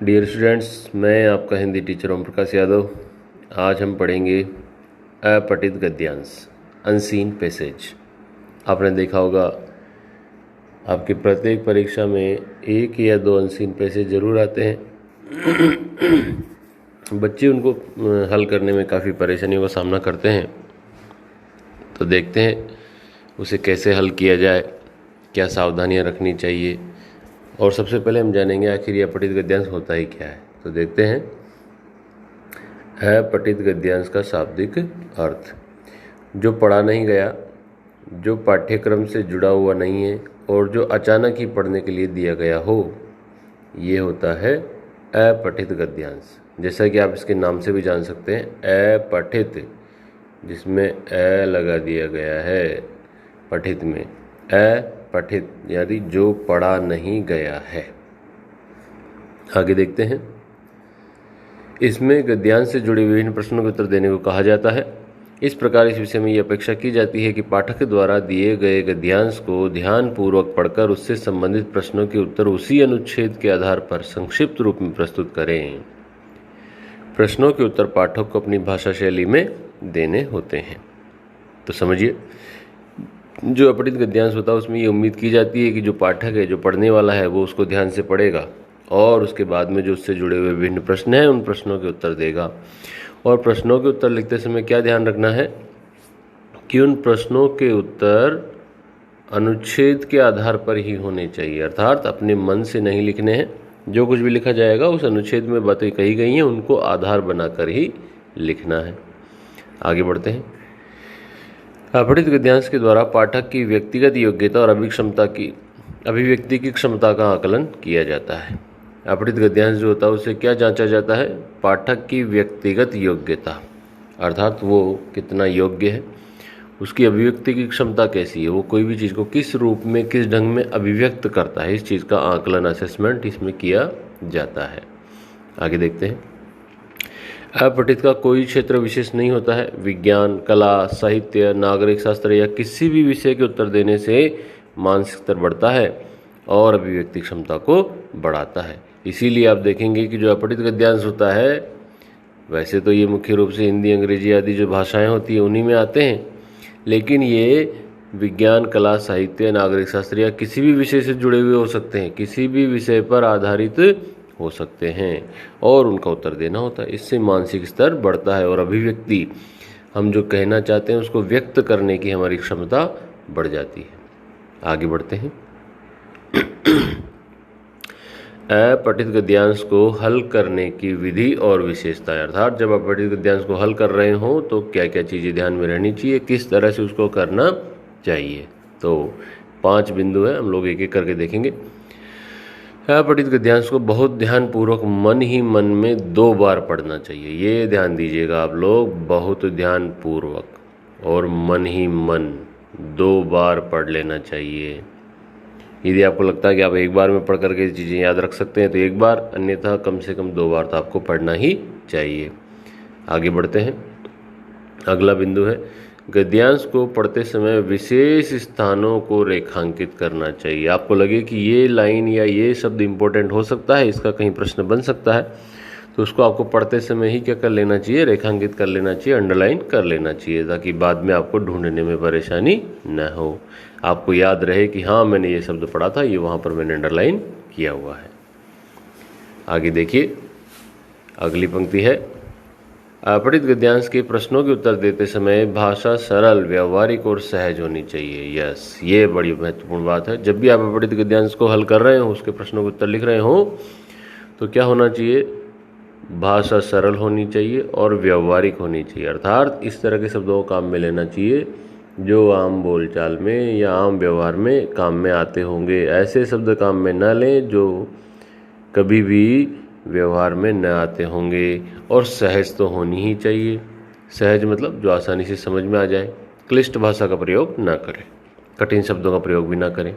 Dear students, मैं आपका Hindi teacher Om Prakash Yadav. आज हम पढ़ेंगे अपठित गद्यांश, अनसीन पैसेज। आपने देखा होगा आपकी प्रत्येक परीक्षा में एक या दो अनसीन पैसेज ज़रूर आते हैं। बच्चे उनको हल करने में काफ़ी परेशानियों का सामना करते हैं। तो देखते हैं उसे कैसे हल किया जाए, क्या सावधानियां रखनी चाहिए, और सबसे पहले हम जानेंगे आखिर यह अपठित गद्यांश होता ही क्या है। तो देखते हैं अपठित गद्यांश का शाब्दिक अर्थ। जो पढ़ा नहीं गया, जो पाठ्यक्रम से जुड़ा हुआ नहीं है और जो अचानक ही पढ़ने के लिए दिया गया हो, ये होता है अपठित गद्यांश। जैसा कि आप इसके नाम से भी जान सकते हैं, अपठित, जिसमें अ लगा दिया गया है पठित में, अपठित यानी जो पढ़ा नहीं गया है। आगे देखते हैं। इसमें गद्यांश से जुड़े विभिन्न प्रश्नों के उत्तर देने को कहा जाता है। इस प्रकार इस विषय में यह अपेक्षा की जाती है कि पाठक द्वारा दिए गए गद्यांश को ध्यानपूर्वक पढ़कर उससे संबंधित प्रश्नों के उत्तर उसी अनुच्छेद के आधार पर संक्षिप्त रूप में प्रस्तुत करें। प्रश्नों के उत्तर पाठक को अपनी भाषा शैली में देने होते हैं। तो समझिए, जो अपठित गद्यांश होता है उसमें ये उम्मीद की जाती है कि जो पाठक है, जो पढ़ने वाला है, वो उसको ध्यान से पढ़ेगा और उसके बाद में जो उससे जुड़े हुए विभिन्न प्रश्न हैं उन प्रश्नों के उत्तर देगा। और प्रश्नों के उत्तर लिखते समय क्या ध्यान रखना है कि उन प्रश्नों के उत्तर अनुच्छेद के आधार पर ही होने चाहिए, अर्थात अपने मन से नहीं लिखने हैं। जो कुछ भी लिखा जाएगा उस अनुच्छेद में बातें कही गई हैं उनको आधार बनाकर ही लिखना है। आगे बढ़ते हैं। अपठित गद्यांश के द्वारा पाठक की व्यक्तिगत योग्यता और अभिव्यक्ति की क्षमता का आकलन किया जाता है। अपठित गद्यांश जो होता है उसे क्या जांचा जाता है? पाठक की व्यक्तिगत योग्यता, अर्थात वो कितना योग्य है, उसकी अभिव्यक्ति की क्षमता कैसी है, वो कोई भी चीज़ को किस रूप में, किस ढंग में अभिव्यक्त करता है, इस चीज़ का आकलन, असेसमेंट इसमें किया जाता है। आगे देखते हैं। अपठित का कोई क्षेत्र विशेष नहीं होता है। विज्ञान, कला, साहित्य, नागरिक शास्त्र या किसी भी विषय के उत्तर देने से मानसिक स्तर बढ़ता है और अभिव्यक्ति क्षमता को बढ़ाता है। इसीलिए आप देखेंगे कि जो अपठित गद्यांश होता है, वैसे तो ये मुख्य रूप से हिंदी, अंग्रेजी आदि जो भाषाएं होती हैं उन्हीं में आते हैं, लेकिन ये विज्ञान, कला, साहित्य, नागरिक शास्त्र या किसी भी विषय से जुड़े हुए हो सकते हैं, किसी भी विषय पर आधारित हो सकते हैं और उनका उत्तर देना होता है। इससे मानसिक स्तर बढ़ता है और अभिव्यक्ति, हम जो कहना चाहते हैं उसको व्यक्त करने की हमारी क्षमता बढ़ जाती है। आगे बढ़ते हैं। अपठित गद्यांश को हल करने की विधि और विशेषताएं, अर्थात जब अपठित गद्यांश को हल कर रहे हो तो क्या क्या चीज़ें ध्यान में रहनी चाहिए, किस तरह से उसको करना चाहिए। तो 5 बिंदु है, हम लोग एक एक करके देखेंगे। अपठित गद्यांश को बहुत ध्यानपूर्वक मन ही मन में 2 बार पढ़ना चाहिए। ये ध्यान दीजिएगा आप लोग, बहुत ध्यानपूर्वक और मन ही मन 2 बार पढ़ लेना चाहिए। यदि आपको लगता है कि आप एक बार में पढ़ करके चीज़ें याद रख सकते हैं तो एक बार, अन्यथा कम से कम 2 बार तो आपको पढ़ना ही चाहिए। आगे बढ़ते हैं। अगला बिंदु है, गद्यांश को पढ़ते समय विशेष स्थानों को रेखांकित करना चाहिए। आपको लगे कि ये लाइन या ये शब्द इम्पोर्टेंट हो सकता है, इसका कहीं प्रश्न बन सकता है, तो उसको आपको पढ़ते समय ही क्या कर लेना चाहिए? रेखांकित कर लेना चाहिए, अंडरलाइन कर लेना चाहिए, ताकि बाद में आपको ढूंढने में परेशानी न हो। आपको याद रहे कि हाँ, मैंने ये शब्द पढ़ा था, ये वहाँ पर मैंने अंडरलाइन किया हुआ है। आगे देखिए, अगली पंक्ति है, अपठित गद्यांश के प्रश्नों के उत्तर देते समय भाषा सरल, व्यवहारिक और सहज होनी चाहिए। यस, ये बड़ी महत्वपूर्ण बात है। जब भी आप अपठित गद्यांश को हल कर रहे हो, उसके प्रश्नों के उत्तर लिख रहे हो, तो क्या होना चाहिए? भाषा सरल होनी चाहिए और व्यवहारिक होनी चाहिए, अर्थात इस तरह के शब्दों को काम में लेना चाहिए जो आम बोलचाल में या आम व्यवहार में काम में आते होंगे। ऐसे शब्द काम में न लें जो कभी भी व्यवहार में न आते होंगे। और सहज तो होनी ही चाहिए। सहज मतलब जो आसानी से समझ में आ जाए। क्लिष्ट भाषा का प्रयोग ना करें, कठिन शब्दों का प्रयोग भी ना करें।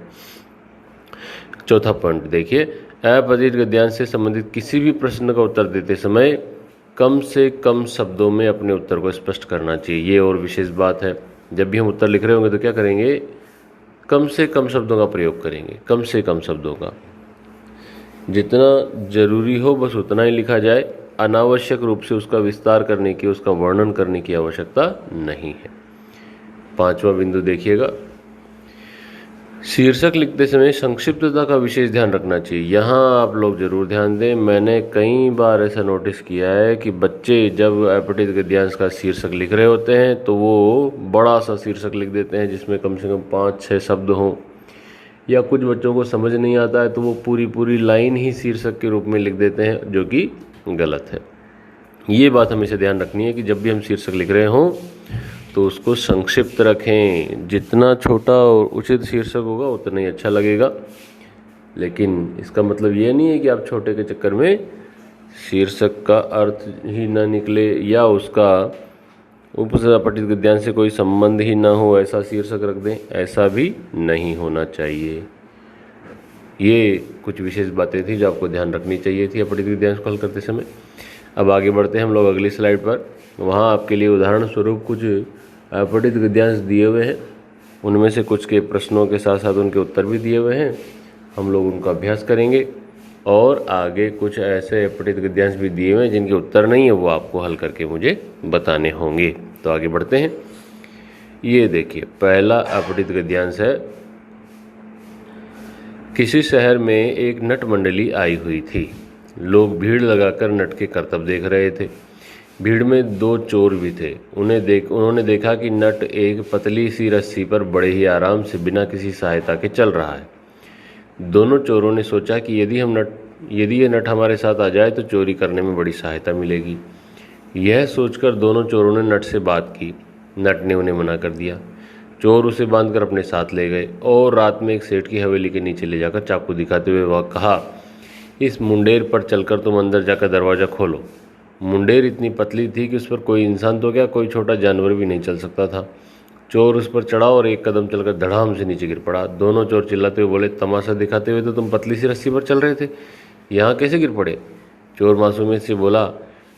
चौथा पॉइंट देखिए, अपठित गद्यांश से संबंधित किसी भी प्रश्न का उत्तर देते समय कम से कम शब्दों में अपने उत्तर को स्पष्ट करना चाहिए। ये और विशेष बात है। जब भी हम उत्तर लिख रहे होंगे तो क्या करेंगे? कम से कम शब्दों का प्रयोग करेंगे, कम से कम शब्दों का। जितना जरूरी हो बस उतना ही लिखा जाए, अनावश्यक रूप से उसका विस्तार करने की, उसका वर्णन करने की आवश्यकता नहीं है। 5वां बिंदु देखिएगा, शीर्षक लिखते समय संक्षिप्तता का विशेष ध्यान रखना चाहिए। यहाँ आप लोग जरूर ध्यान दें, मैंने कई बार ऐसा नोटिस किया है कि बच्चे जब अपठित गद्यांश का शीर्षक लिख रहे होते हैं तो वो बड़ा सा शीर्षक लिख देते हैं जिसमें कम से कम 5-6 शब्द हों, या कुछ बच्चों को समझ नहीं आता है तो वो पूरी लाइन ही शीर्षक के रूप में लिख देते हैं, जो कि गलत है। ये बात हमेशा ध्यान रखनी है कि जब भी हम शीर्षक लिख रहे हों तो उसको संक्षिप्त रखें। जितना छोटा और उचित शीर्षक होगा उतना ही अच्छा लगेगा, लेकिन इसका मतलब ये नहीं है कि आप छोटे के चक्कर में शीर्षक का अर्थ ही ना निकले या उसका उपसर्ग अपठित गद्यांश से कोई संबंध ही ना हो ऐसा शीर्षक रख दें, ऐसा भी नहीं होना चाहिए। ये कुछ विशेष बातें थी जो आपको ध्यान रखनी चाहिए थी अपठित गद्यांश को हल करते समय। अब आगे बढ़ते हैं हम लोग अगली स्लाइड पर। वहाँ आपके लिए उदाहरण स्वरूप कुछ अपठित गद्यांश दिए हुए हैं, उनमें से कुछ के प्रश्नों के साथ साथ उनके उत्तर भी दिए हुए हैं। हम लोग उनका अभ्यास करेंगे और आगे कुछ ऐसे अपठित गद्यांश भी दिए हुए हैं जिनके उत्तर नहीं है, वो आपको हल करके मुझे बताने होंगे। तो आगे बढ़ते हैं। ये देखिए, पहला अपठित गद्यांश है, किसी शहर में एक नट मंडली आई हुई थी। लोग भीड़ लगाकर नट के करतब देख रहे थे। भीड़ में 2 चोर भी थे। उन्होंने देखा कि नट एक पतली सी रस्सी पर बड़े ही आराम से बिना किसी सहायता के चल रहा है। दोनों चोरों ने सोचा कि यदि ये नट हमारे साथ आ जाए तो चोरी करने में बड़ी सहायता मिलेगी। यह सोचकर दोनों चोरों ने नट से बात की। नट ने उन्हें मना कर दिया। चोर उसे बांधकर अपने साथ ले गए और रात में एक सेठ की हवेली के नीचे ले जाकर चाकू दिखाते हुए वह कहा, इस मुंडेर पर चलकर तुम अंदर जाकर दरवाज़ा खोलो। मुंडेर इतनी पतली थी कि उस पर कोई इंसान तो क्या, कोई छोटा जानवर भी नहीं चल सकता था। चोर उस पर चढ़ा और एक कदम चलकर धड़ाम से नीचे गिर पड़ा। दोनों चोर चिल्लाते हुए बोले, तमाशा दिखाते हुए तो तुम पतली सी रस्सी पर चल रहे थे, यहाँ कैसे गिर पड़े? चोर मासूमियत से बोला,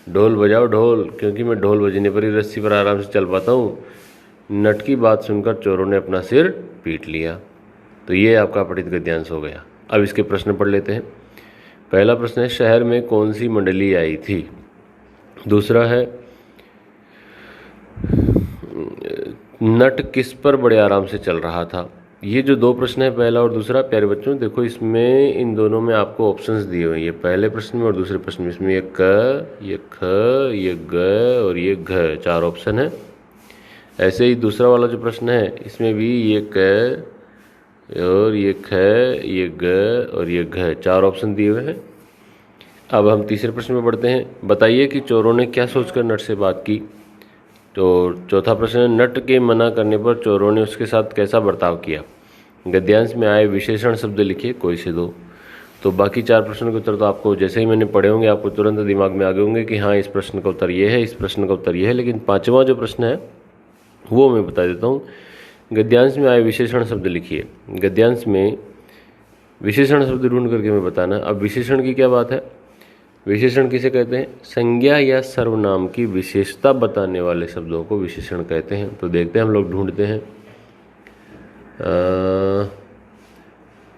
ढोल बजाओ ढोल, क्योंकि मैं ढोल बजने पर ही रस्सी पर आराम से चल पाता हूँ। नट की बात सुनकर चोरों ने अपना सिर पीट लिया। तो ये आपका अपठित गद्यांश हो गया। अब इसके प्रश्न पढ़ लेते हैं। पहला प्रश्न है, शहर में कौन सी मंडली आई थी। दूसरा है, नट किस पर बड़े आराम से चल रहा था। ये जो 2 प्रश्न है, पहला और दूसरा, प्यारे बच्चों देखो इसमें इन दोनों में आपको ऑप्शंस दिए हुए हैं। ये पहले प्रश्न में और दूसरे प्रश्न में, इसमें ये क, ये ख, ये ग और ये घ, 4 ऑप्शन है। ऐसे ही दूसरा वाला जो प्रश्न है इसमें भी ये क और ये ख, ये ग और ये घ, 4 ऑप्शन दिए हुए हैं। अब हम तीसरे प्रश्न में बढ़ते हैं। बताइए कि चोरों ने क्या सोचकर नट से बात की। तो चौथा प्रश्न है, नट के मना करने पर चोरों ने उसके साथ कैसा बर्ताव किया। गद्यांश में आए विशेषण शब्द लिखिए, कोई से 2। तो बाकी 4 प्रश्नों के उत्तर तो आपको जैसे ही मैंने पढ़े होंगे आपको तुरंत दिमाग में आ गए होंगे कि हाँ इस प्रश्न का उत्तर ये है, इस प्रश्न का उत्तर ये है। लेकिन 5वां जो प्रश्न है वो मैं बता देता हूँ। गद्यांश में आए विशेषण शब्द लिखिए। गद्यांश में विशेषण शब्द ढूंढ करके मैं बताना। अब विशेषण की क्या बात है। विशेषण किसे कहते हैं? संज्ञा या सर्वनाम की विशेषता बताने वाले शब्दों को विशेषण कहते हैं। तो देखते हैं, हम लोग ढूंढते हैं।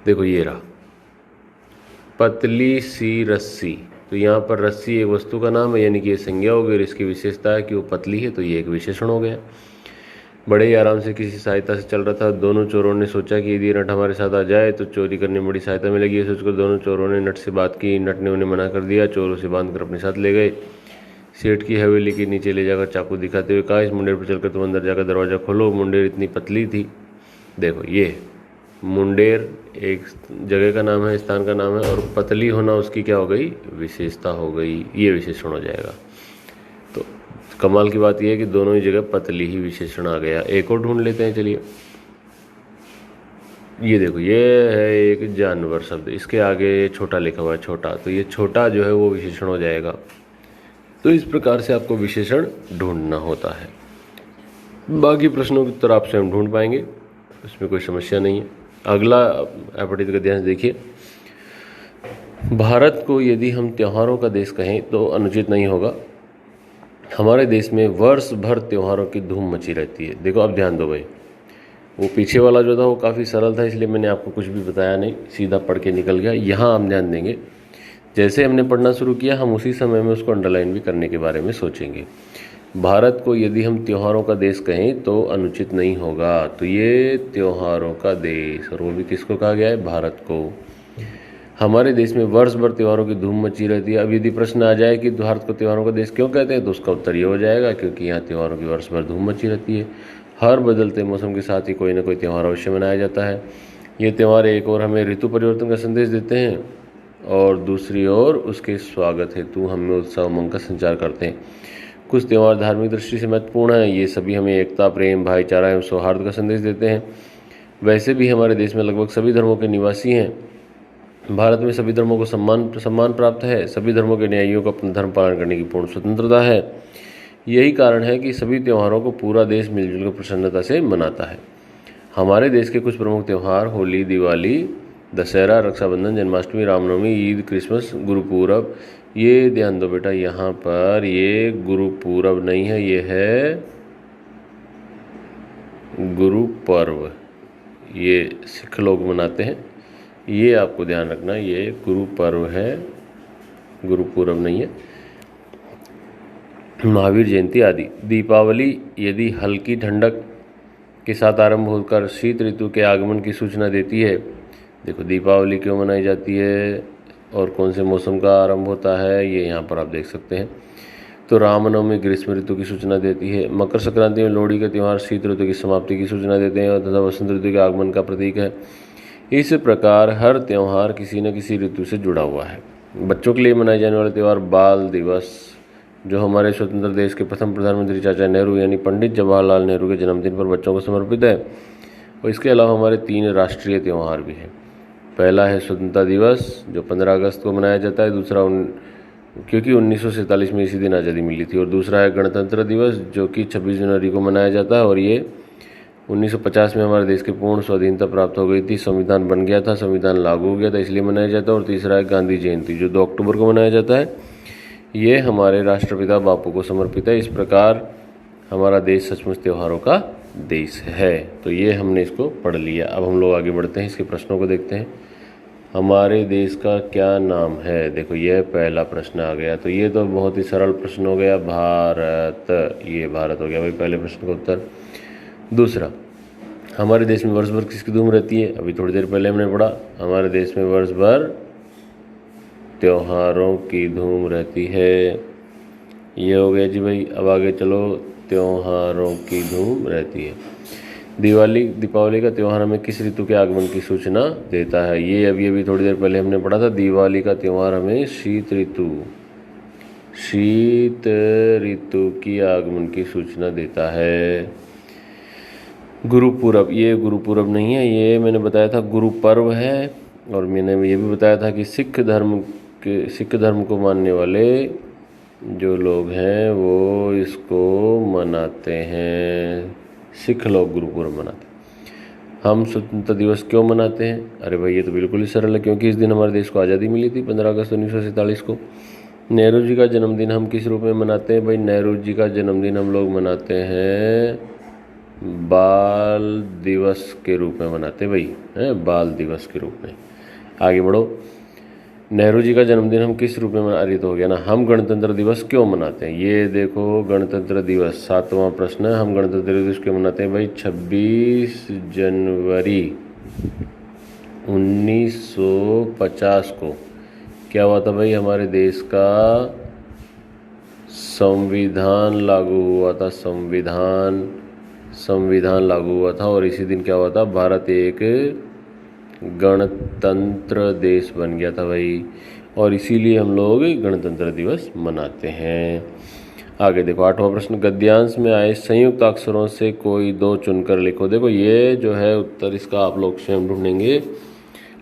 देखो ये रहा, पतली सी रस्सी। तो यहाँ पर रस्सी एक वस्तु का नाम है, यानी कि ये संज्ञा हो गई और इसकी विशेषता है कि वो पतली है, तो ये एक विशेषण हो गया। बड़े ही आराम से किसी सहायता से चल रहा था। दोनों चोरों ने सोचा कि यदि नट हमारे साथ आ जाए तो चोरी करने में बड़ी सहायता मिलेगी। ये सोचकर दोनों चोरों ने नट से बात की। नट ने उन्हें मना कर दिया। चोरों से बांध कर अपने साथ ले गए। सेठ की हवेली के नीचे ले जाकर चाकू दिखाते हुए कहा, इस मुंडेर पर चलकर तुम अंदर जाकर दरवाज़ा खोलो। मुंडेर इतनी पतली थी। देखो ये मुंडेर एक जगह का नाम है, स्थान का नाम है, और पतली होना उसकी क्या हो गई? विशेषता हो गई। ये विशेषण हो जाएगा। तो कमाल की बात यह है कि दोनों ही जगह पतली ही विशेषण आ गया। एक और ढूंढ लेते हैं, चलिए। ये देखो, ये है एक जानवर शब्द, इसके आगे छोटा लिखा हुआ है, छोटा। तो ये छोटा जो है वो विशेषण हो जाएगा। तो इस प्रकार से आपको विशेषण ढूंढना होता है। बाकी प्रश्नों के उत्तर आप स्वयं ढूंढ पाएंगे, उसमें कोई समस्या नहीं है। अगला अपठित गद्यांश देखिए। भारत को यदि हम त्योहारों का देश कहें तो अनुचित नहीं होगा। हमारे देश में वर्ष भर त्योहारों की धूम मची रहती है। देखो अब ध्यान दो भाई, वो पीछे वाला जो था वो काफ़ी सरल था, इसलिए मैंने आपको कुछ भी बताया नहीं, सीधा पढ़ के निकल गया। यहाँ हम ध्यान देंगे जैसे हमने पढ़ना शुरू किया हम उसी समय में उसको अंडरलाइन भी करने के बारे में सोचेंगे। भारत को यदि हम त्योहारों का देश कहें तो अनुचित नहीं होगा। तो ये त्योहारों का देश, और वो भी किसको कहा गया है? भारत को। हमारे देश में वर्ष भर त्योहारों की धूम मची रहती है। अब यदि प्रश्न आ जाए कि भारत को त्योहारों का देश क्यों कहते हैं, तो उसका उत्तर ये हो जाएगा क्योंकि यहाँ त्योहारों की वर्ष भर धूम मची रहती है। हर बदलते मौसम के साथ ही कोई ना कोई त्यौहार अवश्य मनाया जाता है। ये त्यौहार एक और हमें ऋतु परिवर्तन का संदेश देते हैं और दूसरी ओर उसके स्वागत हेतु हमें उत्साह उमंग का संचार करते हैं। कुछ त्यौहार धार्मिक दृष्टि से महत्वपूर्ण हैं। ये सभी हमें एकता, प्रेम, भाईचारा एवं सौहार्द का संदेश देते हैं। वैसे भी हमारे देश में लगभग सभी धर्मों के निवासी हैं। भारत में सभी धर्मों को सम्मान प्राप्त है। सभी धर्मों के न्यायियों को अपना धर्म पालन करने की पूर्ण स्वतंत्रता है। यही कारण है कि सभी त्योहारों को पूरा देश मिलजुल कर प्रसन्नता से मनाता है। हमारे देश के कुछ प्रमुख त्यौहार होली, दिवाली, दशहरा, रक्षाबंधन, जन्माष्टमी, रामनवमी, ईद, क्रिसमस, गुरुपूरब। ये ध्यान दो बेटा, यहाँ पर ये गुरुपूरब नहीं है, ये है गुरु पर्व। ये सिख लोग मनाते हैं, ये आपको ध्यान रखना, ये गुरु पर्व है, गुरुपूरब नहीं है। महावीर जयंती आदि। दीपावली यदि हल्की ठंडक के साथ आरंभ होकर शीत ऋतु के आगमन की सूचना देती है। देखो दीपावली क्यों मनाई जाती है और कौन से मौसम का आरंभ होता है, ये यहाँ पर आप देख सकते हैं। तो रामनवमी ग्रीष्म ऋतु की सूचना देती है। मकर संक्रांति में लोहड़ी का त्यौहार शीत ऋतु की समाप्ति की सूचना देते हैं तथा वसंत ऋतु के आगमन का प्रतीक है। इस प्रकार हर त्यौहार किसी न किसी ऋतु से जुड़ा हुआ है। बच्चों के लिए मनाए जाने वाले त्यौहार बाल दिवस, जो हमारे स्वतंत्र देश के प्रथम प्रधानमंत्री चाचा नेहरू यानी पंडित जवाहरलाल नेहरू के जन्मदिन पर बच्चों को समर्पित है। और इसके अलावा हमारे 3 राष्ट्रीय त्यौहार भी हैं। पहला है स्वतंत्रता दिवस जो 15 अगस्त को मनाया जाता है, दूसरा क्योंकि 1947 में इसी दिन आज़ादी मिली थी, और दूसरा है गणतंत्र दिवस जो कि 26 जनवरी को मनाया जाता है। और ये 1950 में हमारे देश की पूर्ण स्वाधीनता प्राप्त हो गई थी, संविधान बन गया था, संविधान लागू हो गया था, इसलिए मनाया जाता है। और तीसरा है गांधी जयंती जो 2 अक्टूबर को मनाया जाता है, ये हमारे राष्ट्रपिता बापू को समर्पित है। इस प्रकार हमारा देश सचमुच त्योहारों का देश है। तो ये हमने इसको पढ़ लिया। अब हम लोग आगे बढ़ते हैं, इसके प्रश्नों को देखते हैं। हमारे देश का क्या नाम है? देखो यह पहला प्रश्न आ गया, तो ये तो बहुत ही सरल प्रश्न हो गया, भारत। ये भारत हो गया भाई पहले प्रश्न का उत्तर। दूसरा, हमारे देश में वर्ष भर किसकी धूम रहती है? अभी थोड़ी देर पहले हमने पढ़ा, हमारे देश में वर्ष भर त्योहारों की धूम रहती है। ये हो गया जी भाई। अब आगे चलो, त्योहारों की धूम रहती है। दीपावली का त्यौहार हमें किस ऋतु के आगमन की सूचना देता है? ये अभी थोड़ी देर पहले हमने पढ़ा था। दिवाली का त्यौहार हमें शीत ऋतु की आगमन की सूचना देता है। गुरुपूरब, ये गुरुपूरब नहीं है, ये मैंने बताया था गुरु पर्व है। और मैंने ये भी बताया था कि सिख धर्म को मानने वाले जो लोग हैं वो इसको मनाते हैं। सिख लोग गुरुपूरब मनाते हैं। हम स्वतंत्रता दिवस क्यों मनाते हैं? अरे भाई ये तो बिल्कुल ही सरल है, क्योंकि इस दिन हमारे देश को आज़ादी मिली थी 15 अगस्त 1947 को। नेहरू जी का जन्मदिन हम किस रूप में मनाते हैं? भाई नेहरू जी का जन्मदिन हम लोग मनाते हैं बाल दिवस के रूप में मनाते हैं भाई, हैं बाल दिवस के रूप में। आगे बढ़ो। नेहरू जी का जन्मदिन हम किस रूप में मना, तो हो गया ना। हम गणतंत्र दिवस क्यों मनाते हैं? ये देखो गणतंत्र दिवस 7वां प्रश्न है। हम गणतंत्र दिवस क्यों मनाते हैं भाई? 26 जनवरी 1950 को क्या हुआ था भाई? हमारे देश का संविधान लागू हुआ था। संविधान लागू हुआ था और इसी दिन क्या हुआ था? भारत एक गणतंत्र देश बन गया था भाई, और इसीलिए हम लोग गणतंत्र दिवस मनाते हैं। आगे देखो 8वां प्रश्न, गद्यांश में आए संयुक्त अक्षरों से कोई 2 चुनकर लिखो। देखो ये जो है उत्तर इसका आप लोग स्वयं ढूंढेंगे,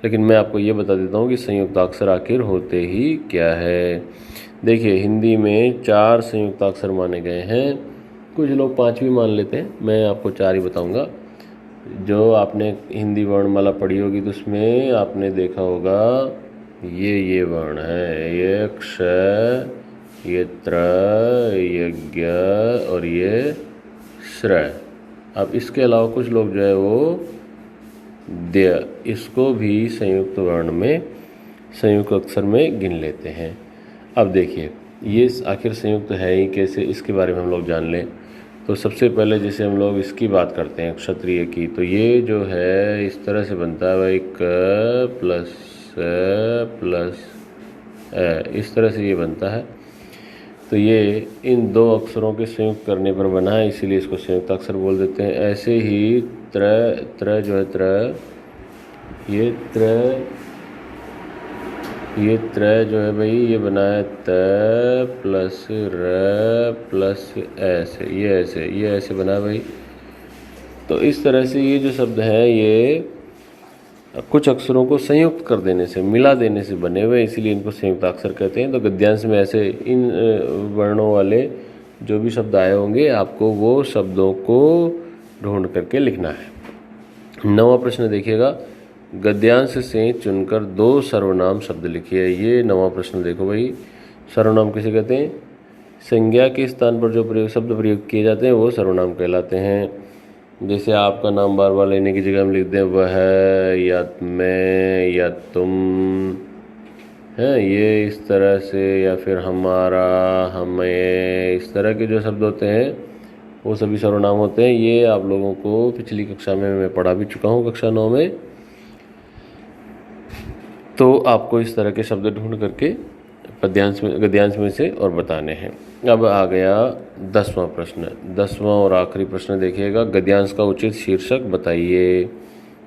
लेकिन मैं आपको ये बता देता हूँ कि संयुक्त अक्षर आखिर होते ही क्या है। देखिए हिंदी में 4 संयुक्त अक्षर माने गए हैं, कुछ लोग 5 भी मान लेते हैं, मैं आपको 4 ही बताऊँगा। जो आपने हिंदी वर्णमाला पढ़ी होगी तो उसमें आपने देखा होगा ये वर्ण है, ये क्ष, ये त्र, ये ज्ञ और ये श्र। अब इसके अलावा कुछ लोग जो है वो द्य, इसको भी संयुक्त वर्ण में संयुक्त अक्षर में गिन लेते हैं। अब देखिए ये आखिर संयुक्त है ही कैसे, इसके बारे में हम लोग जान लें। तो सबसे पहले जैसे हम लोग इसकी बात करते हैं क्षत्रिय की, तो ये जो है इस तरह से बनता है भाई क प्लस इस तरह से ये बनता है। तो ये इन दो अक्षरों के संयुक्त करने पर बना है, इसीलिए इसको संयुक्त अक्षर बोल देते हैं। ऐसे ही त्र जो है ये त्र जो है भाई ये बना है त प्लस र प्लस ये ऐसे बना है भाई। तो इस तरह से ये जो शब्द हैं ये कुछ अक्षरों को संयुक्त कर देने से, मिला देने से बने हुए, इसीलिए इनको संयुक्त अक्षर कहते हैं। तो गद्यांश में ऐसे इन वर्णों वाले जो भी शब्द आए होंगे आपको वो शब्दों को ढूंढ करके लिखना है। 9वां प्रश्न देखिएगा, गद्यांश से चुनकर 2 सर्वनाम शब्द लिखिए। ये 9वां प्रश्न देखो भाई। सर्वनाम किसे कहते हैं? संज्ञा के स्थान पर जो शब्द प्रयोग किए जाते हैं वो सर्वनाम कहलाते हैं। जैसे आपका नाम बार बार लेने की जगह हम लिख दें वह, या मैं, या तुम, है ये इस तरह से, या फिर हमारा, हमें, इस तरह के जो शब्द होते हैं वो सभी सर्वनाम होते हैं। ये आप लोगों को पिछली कक्षा में मैं पढ़ा भी चुका हूँ, कक्षा 9 में। तो आपको इस तरह के शब्द ढूंढ करके गद्यांश में से और बताने हैं। अब आ गया 10वां प्रश्न। 10वां और आखिरी प्रश्न देखिएगा, गद्यांश का उचित शीर्षक बताइए।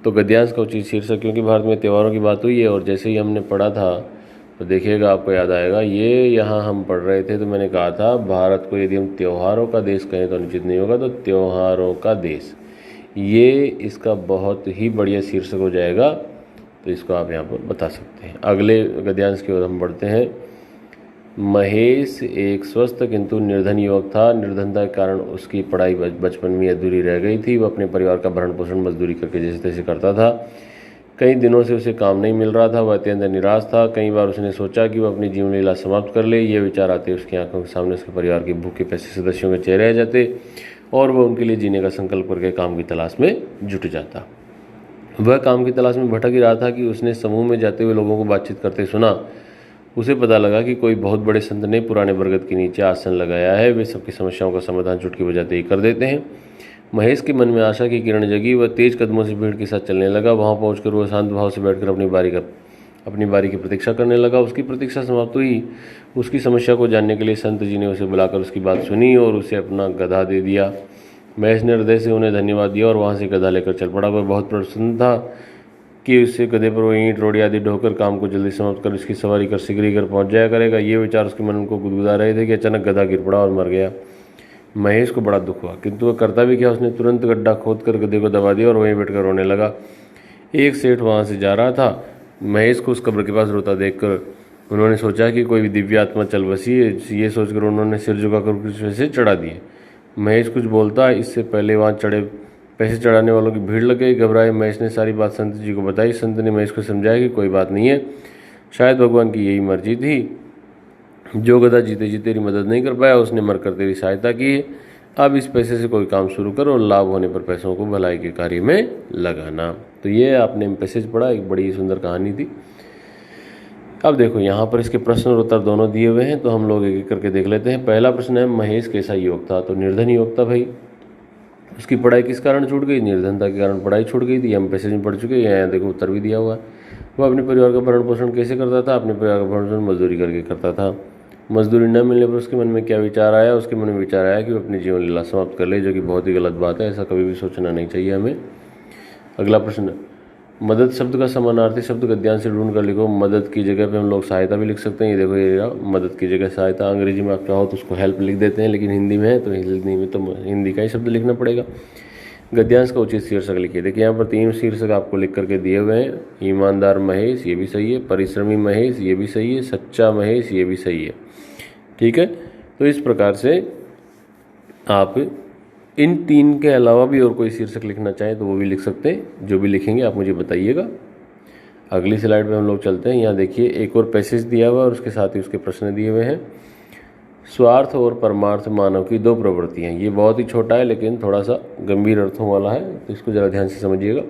तो गद्यांश का उचित शीर्षक, क्योंकि भारत में त्योहारों की बात हुई है और जैसे ही हमने पढ़ा था तो देखिएगा आपको याद आएगा, ये यहाँ हम पढ़ रहे थे तो मैंने कहा था भारत को यदि हम त्योहारों का देश कहें तो अनुचित नहीं होगा, तो त्योहारों का देश, ये इसका बहुत ही बढ़िया शीर्षक हो जाएगा। तो इसको आप यहाँ पर बता सकते हैं। अगले गद्यांश की ओर हम बढ़ते हैं। महेश एक स्वस्थ किंतु निर्धन युवक था। निर्धनता के कारण उसकी पढ़ाई बचपन में अधूरी रह गई थी। वह अपने परिवार का भरण पोषण मजदूरी करके जैसे तैसे करता था। कई दिनों से उसे काम नहीं मिल रहा था। वह अत्यंत निराश था। कई बार उसने सोचा कि वह अपनी जीवन लीला समाप्त कर ले। ये विचार आते उसकी आंखों के सामने उसके परिवार के भूखे पैसे सदस्यों के चेहरे आ जाते और वह उनके लिए जीने का संकल्प करके काम की तलाश में जुट जाता। वह काम की तलाश में भटक ही रहा था कि उसने समूह में जाते हुए लोगों को बातचीत करते सुना। उसे पता लगा कि कोई बहुत बड़े संत ने पुराने बरगद के नीचे आसन लगाया है। वे सबकी समस्याओं का समाधान चुटकी बजाते ही कर देते हैं। महेश के मन में आशा की किरण जगी। वह तेज कदमों से भीड़ के साथ चलने लगा। वहां पहुंचकर वह शांत भाव से बैठकर अपनी बारी की प्रतीक्षा करने लगा। उसकी प्रतीक्षा समाप्त हुई। उसकी समस्या को जानने के लिए संत जी ने उसे बुलाकर उसकी बात सुनी और उसे अपना गधा दे दिया। महेश ने हृदय से उन्हें धन्यवाद दिया और वहाँ से गधा लेकर चल पड़ा। वह बहुत प्रसन्न था कि उससे गधे पर वो ईंट रोड़ी आदि ढोकर काम को जल्दी समाप्त कर उसकी सवारी कर शीघ्र ही घर पहुँच जाया करेगा। ये विचार उसके मन को गुदगुदा रहे थे कि अचानक गधा गिर पड़ा और मर गया। महेश को बड़ा दुख हुआ, किंतु वह करता भी क्या, उसने तुरंत गड्ढा खोद कर गधे को दबा दिया और वहीं बैठकर रोने लगा। एक सेठ वहाँ से जा रहा था। महेश को उस कब्र के पास रोता देखकर उन्होंने सोचा कि कोई दिव्य आत्मा चल बसी है। ये सोचकर उन्होंने सिर झुकाकर कुछ पैसे चढ़ा दिए। महेश कुछ बोलता इससे पहले वहाँ पैसे चढ़ाने वालों की भीड़ लग गई। घबराए महेश ने सारी बात संत जी को बताई। संत ने महेश को समझाया कि कोई बात नहीं है, शायद भगवान की यही मर्जी थी। जो गधा जीते जी तेरी मदद नहीं कर पाया उसने मरकर तेरी सहायता की है। अब इस पैसे से कोई काम शुरू करो और लाभ होने पर पैसों को भलाई के कार्य में लगाना। तो ये आपने पैसेज पढ़ा, एक बड़ी सुंदर कहानी थी। अब देखो यहाँ पर इसके प्रश्न और उत्तर दोनों दिए हुए हैं, तो हम लोग एक एक करके देख लेते हैं। पहला प्रश्न है, महेश कैसा युवक था? तो निर्धन युवक था भाई। उसकी पढ़ाई किस कारण छूट गई? निर्धनता के कारण पढ़ाई छूट गई थी। हम पैसेज में पढ़ चुके हैं, यहाँ देखो उत्तर भी दिया हुआ है। वह अपने परिवार का भरण पोषण कैसे करता था? अपने परिवार का भरण पोषण मजदूरी करके करता था। मजदूरी न मिलने पर उसके मन में क्या विचार आया? उसके मन में विचार आया कि वो अपनी जीवन लीला समाप्त कर ले, जो कि बहुत ही गलत बात है। ऐसा कभी भी सोचना नहीं चाहिए हमें। अगला प्रश्न, मदद शब्द का समानार्थी शब्द गद्यांश से ढूंढ कर लिखो। मदद की जगह पे हम लोग सहायता भी लिख सकते हैं। ये देखो, ये मदद की जगह सहायता। अंग्रेजी में आप चाहो तो उसको हेल्प लिख देते हैं, लेकिन हिंदी में है तो हिंदी का ही शब्द लिखना पड़ेगा। गद्यांश का उचित शीर्षक लिखिए। देखिए यहाँ पर 3 शीर्षक आपको लिख करके दिए हुए हैं। ईमानदार महेश, ये भी सही है। परिश्रमी महेश, ये भी सही है। सच्चा महेश, ये भी सही है। ठीक है, तो इस प्रकार से आप इन 3 के अलावा भी और कोई शीर्षक लिखना चाहें तो वो भी लिख सकते हैं। जो भी लिखेंगे आप मुझे बताइएगा। अगली स्लाइड पे हम लोग चलते हैं। यहाँ देखिए एक और पैसेज दिया हुआ है और उसके साथ ही उसके प्रश्न दिए हुए हैं। स्वार्थ और परमार्थ मानव की 2 प्रवृत्तियाँ। ये बहुत ही छोटा है लेकिन थोड़ा सा गंभीर अर्थों वाला है, तो इसको ज़रा ध्यान से समझिएगा।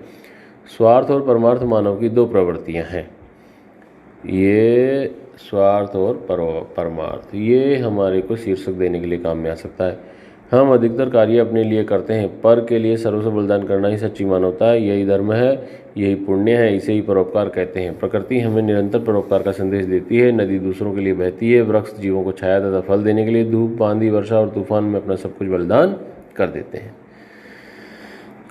स्वार्थ और परमार्थ मानव की 2 प्रवृत्तियाँ हैं। ये स्वार्थ और परमार्थ, ये हमारे को शीर्षक देने के लिए काम में आ सकता है। हम अधिकतर कार्य अपने लिए करते हैं, पर के लिए सर्वस्व बलिदान करना ही सच्ची मानवता है, यही धर्म है, यही पुण्य है, इसे ही परोपकार कहते हैं। प्रकृति हमें निरंतर परोपकार का संदेश देती है। नदी दूसरों के लिए बहती है, वृक्ष जीवों को छाया तथा फल देने के लिए धूप, आंधी, वर्षा और तूफान में अपना सब कुछ बलिदान कर देते हैं।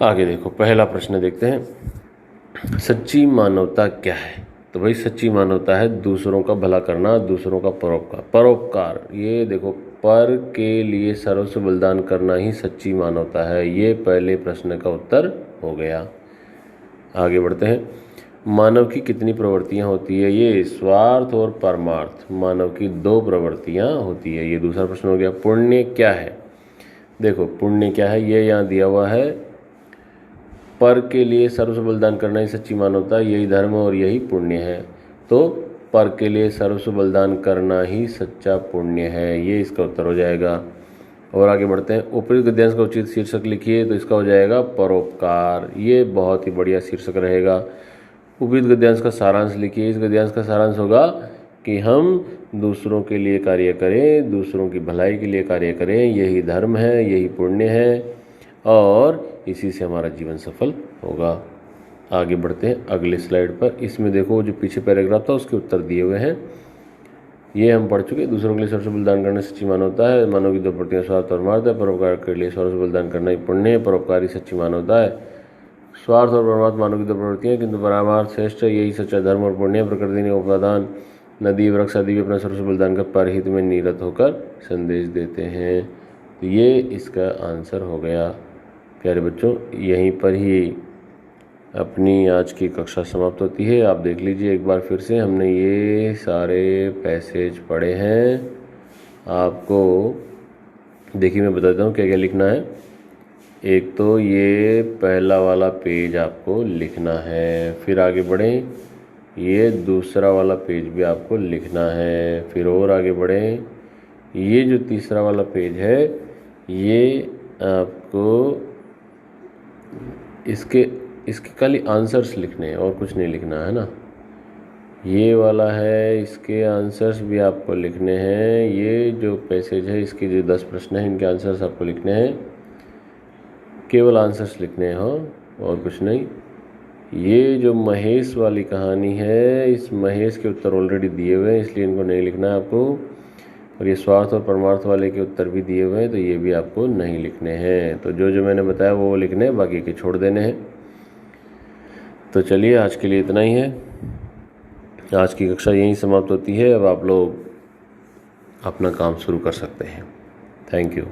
आगे देखो, पहला प्रश्न देखते हैं, सच्ची मानवता क्या है? तो भाई सच्ची मानवता है दूसरों का भला करना, दूसरों का परोपकार। ये देखो, पर के लिए सर्वस्व बलिदान करना ही सच्ची मानवता है। ये पहले प्रश्न का उत्तर हो गया। आगे बढ़ते हैं, मानव की कितनी प्रवृत्तियां होती है? ये स्वार्थ और परमार्थ, मानव की 2 प्रवृत्तियां होती है। ये दूसरा प्रश्न हो गया। पुण्य क्या है? देखो, पुण्य क्या है ये यहाँ दिया हुआ है, पर के लिए सर्वस्व बलिदान करना ही सच्ची मानवता, यही धर्म और यही पुण्य है। तो पर के लिए सर्वस्व बलिदान करना ही सच्चा पुण्य है, ये इसका उत्तर हो जाएगा। और आगे बढ़ते हैं, उपयुक्त गद्यांश का उचित शीर्षक लिखिए। तो इसका हो जाएगा परोपकार। ये बहुत ही बढ़िया शीर्षक रहेगा। उपयुक्त गद्यांश का सारांश लिखिए। इस गद्यांश का सारांश होगा कि हम दूसरों के लिए कार्य करें, दूसरों की भलाई के लिए कार्य करें, यही धर्म है, यही पुण्य है और इसी से हमारा जीवन सफल होगा। आगे बढ़ते हैं अगले स्लाइड पर। इसमें देखो, जो पीछे पैराग्राफ था उसके उत्तर दिए हुए हैं, ये हम पढ़ चुके। दूसरों के लिए सर्वस्व बलिदान करना सच्ची मानवता है। मानव की 2 प्रवृत्तियां स्वार्थ और परमार्थ है। परोपकार के लिए सर्वस्व बलिदान करना ही पुण्य है, परोपकारी सच्ची मानवता है। स्वार्थ और परमार्थ मानव की 2 प्रवृत्तियां, किंतु परमार्थ श्रेष्ठ, यही सच्चा धर्म और पुण्य है। प्रकृति ने उपादान, नदी, वृक्ष आदि भी अपना सर्वस्व बलिदान कर परहित में निरत होकर संदेश देते हैं। तो ये इसका आंसर हो गया। प्यारे बच्चों, यहीं पर ही अपनी आज की कक्षा समाप्त होती है। आप देख लीजिए एक बार फिर से, हमने ये सारे पैसेज पढ़े हैं। आपको देखिए मैं बताता हूँ क्या क्या लिखना है। एक तो ये पहला वाला पेज आपको लिखना है, फिर आगे बढ़ें, ये दूसरा वाला पेज भी आपको लिखना है, फिर और आगे बढ़ें, ये जो तीसरा वाला पेज है ये आपको इसके खाली आंसर्स लिखने हैं और कुछ नहीं लिखना है ना। ये वाला है, इसके आंसर्स भी आपको लिखने हैं। ये जो पैसेज है इसके जो 10 प्रश्न हैं इनके आंसर्स आपको लिखने हैं, केवल आंसर्स लिखने हैं, हाँ, और कुछ नहीं। ये जो महेश वाली कहानी है, इस महेश के उत्तर ऑलरेडी दिए हुए हैं इसलिए इनको नहीं लिखना है आपको। और ये स्वार्थ और परमार्थ वाले के उत्तर भी दिए हुए हैं तो ये भी आपको नहीं लिखने हैं। तो जो जो मैंने बताया वो लिखने हैं, बाकी के छोड़ देने हैं। तो चलिए आज के लिए इतना ही है। आज की कक्षा यहीं समाप्त होती है। अब आप लोग अपना काम शुरू कर सकते हैं। Thank you.